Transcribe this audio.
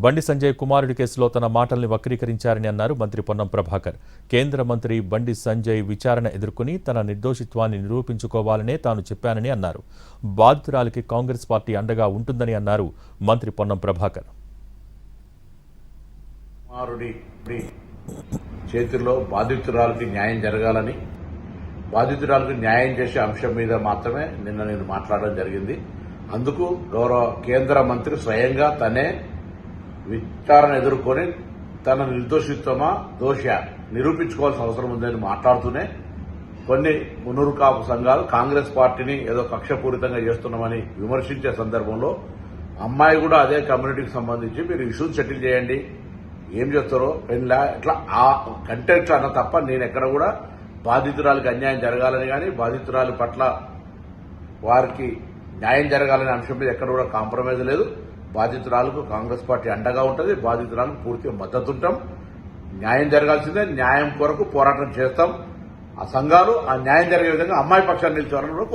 బండి సంజయ్ కుమారుడి కేసులో తన మాటల్ని వక్రీకరించారని అన్నారు మంత్రి పొన్నం ప్రభాకర్. కేంద్ర మంత్రి బండి సంజయ్ విచారణ ఎదుర్కొని తన నిర్దోషిత్వాన్ని నిరూపించుకోవాలనే తాను చెప్పానని అన్నారు. బాధితురాలికి కాంగ్రెస్ పార్టీ అండగా ఉంటుందని అన్నారు మంత్రి పొన్నం ప్రభాకర్. చేతుల్లో బాధితురాలికి న్యాయం జరగాలని, బాధితురాలకు న్యాయం చేసే అంశం మీద మాత్రమే నిన్న నేను మాట్లాడడం జరిగింది. అందుకు గౌరవ కేంద్ర మంత్రి స్వయంగా తనే విచారణ ఎదుర్కొని తన నిర్దోషిత్వమా దోష నిరూపించుకోవాల్సిన అవసరం ఉందని మాట్లాడుతూనే కొన్ని మున్నూరు కాపు సంఘాలు కాంగ్రెస్ పార్టీని ఏదో కక్షపూరితంగా చేస్తున్నామని విమర్శించే సందర్భంలో అమ్మాయి కూడా అదే కమ్యూనిటీకి సంబంధించి మీరు ఇష్యూస్ సెటిల్ చేయండి, ఏం చేస్తారో పెళ్ళ ఇట్లా ఆ కంటెంట్ అన్న తప్ప నేను ఎక్కడ కూడా బాధితురాలకు అన్యాయం జరగాలని కానీ బాధితురాలి పట్ల వారికి న్యాయం జరగాలనే అంశం మీద ఎక్కడ కూడా కాంప్రమైజ్ లేదు. బాధితురాలకు కాంగ్రెస్ పార్టీ అండగా ఉంటుంది, బాధితురాలకు పూర్తిగా మద్దతు ఉంటాం. న్యాయం జరగాల్సిందే, న్యాయం కొరకు పోరాటం చేస్తాం. ఆ సంఘాలు ఆ న్యాయం జరిగే విధంగా అమ్మాయి పక్షాన్ని నిలిచేవారని కూడా